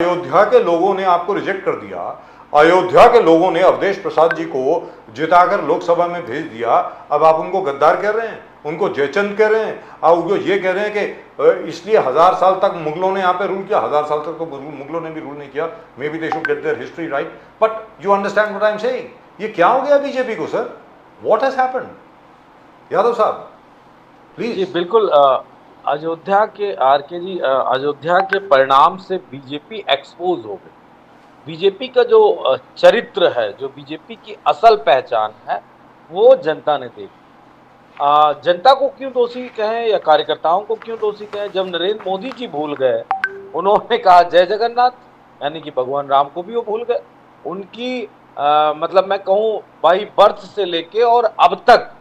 अयोध्या के लोगों ने आपको रिजेक्ट कर दिया। अयोध्या के लोगों ने अवधेश प्रसाद जी को जिताकर लोकसभा में भेज दिया। अब आप उनको गद्दार कह रहे हैं, उनको जयचंद कह रहे हैं, और वो ये कह रहे हैं कि इसलिए 1000 साल तक मुगलों ने यहाँ पे रूल किया। 1000 साल तक तो मुगलों ने भी रूल नहीं किया। May be they should get there history right, but you understand what I am saying. ये क्या हो गया बीजेपी को sir? What has happened? Yadav साहब प्लीज। जी बिल्कुल। अयोध्या के आरके जी, अयोध्या के परिणाम से बीजेपी एक्सपोज हो गई। बीजेपी का जो चरित्र है, जो बीजेपी की असल पहचान है, वो जनता ने देखी। जनता को क्यों दोषी कहें या कार्यकर्ताओं को क्यों दोषी कहें? जब नरेंद्र मोदी जी भूल गए, उन्होंने कहा जय जगन्नाथ, यानी कि भगवान राम को भी वो भूल गए। उनकी मतलब मैं कहूँ बाई बर्थ से लेके और अब तक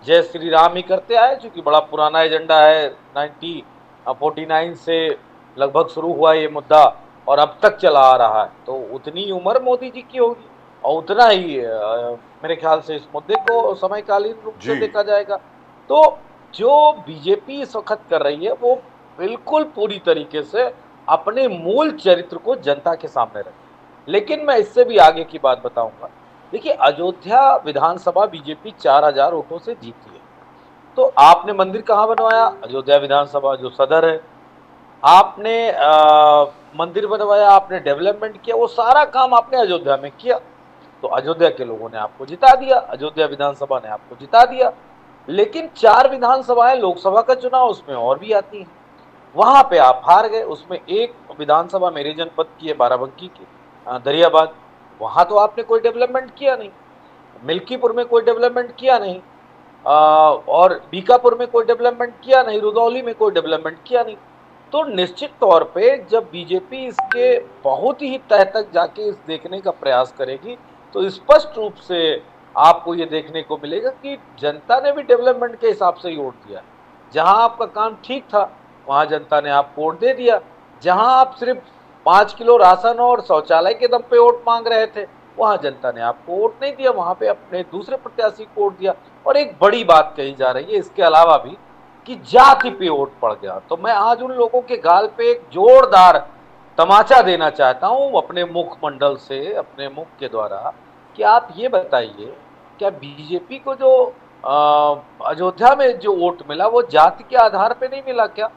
जय श्री राम ही करते आए, क्योंकि बड़ा पुराना एजेंडा है। 1949 से लगभग शुरू हुआ ये मुद्दा और अब तक चला आ रहा है। तो उतनी उम्र मोदी जी की होगी और उतना ही मेरे ख्याल से इस मुद्दे को समयकालीन रूप से देखा जाएगा। तो जो बीजेपी इस वक्त कर रही है, वो बिल्कुल पूरी तरीके से अपने मूल चरित्र को जनता के सामने रखे। लेकिन मैं इससे भी आगे की बात बताऊंगा। देखिए, अयोध्या विधानसभा बीजेपी 4000 वोटों से जीती है। तो आपने मंदिर कहाँ बनवाया? अयोध्या विधानसभा जो सदर है। आपने मंदिर बनवाया, आपने डेवलपमेंट किया, वो सारा काम आपने अयोध्या में किया। तो अयोध्या के लोगों ने आपको जिता दिया, अयोध्या विधानसभा ने आपको जिता दिया। लेकिन 4 विधानसभाएं लोकसभा का चुनाव उसमें और भी आती हैं, वहां पे आप हार गए। उसमें एक विधानसभा मेरे जनपद की है, बाराबंकी की, दरियाबाद। वहां तो आपने कोई डेवलपमेंट किया नहीं। मिल्कीपुर में कोई डेवलपमेंट किया नहीं, और बीकापुर में कोई डेवलपमेंट किया नहीं, रुदौली में कोई डेवलपमेंट किया नहीं। तो निश्चित तौर पे जब बीजेपी इसके बहुत ही तह तक जाके इस देखने का प्रयास करेगी, तो स्पष्ट रूप से आपको ये देखने को मिलेगा कि जनता ने भी डेवलपमेंट के हिसाब से ही वोट दिया। जहां आपका काम ठीक था, वहां जनता ने आपको वोट दे दिया। जहां आप सिर्फ 5 किलो राशन और शौचालय के दम पे वोट मांग रहे थे, वहां जनता ने आपको वोट नहीं दिया, वहां पे अपने दूसरे प्रत्याशी को वोट दिया। और एक बड़ी बात कही जा रही है इसके अलावा भी, कि जाति पे वोट पड़ गया। तो मैं आज उन लोगों के गाल पे एक जोरदार तमाचा देना चाहता हूं अपने मुखमंडल से, अपने मुख के द्वारा, कि आप ये बताइए, क्या बीजेपी को जो अयोध्या में जो वोट मिला, वो जाति के आधार पे नहीं मिला क्या?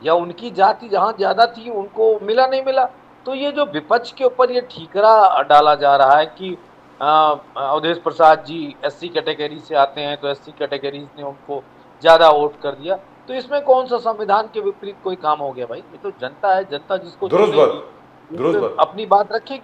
या उनकी जाति जहां ज्यादा थी उनको मिला नहीं मिला? तो ये जो विपक्ष के ऊपर ये ठीकरा डाला जा रहा है कि अवधेश प्रसाद जी एससी कैटेगरी से आते हैं, तो एससी कैटेगरीज ने उनको ज्यादा वोट कर दिया, तो इसमें कौन सा संविधान के विपरीत कोई काम हो गया भाई? ये तो जनता है, जनता जिसको दुरुस्त चुनेगी बात, दुरुस्त बात। अपनी बात रखेगी।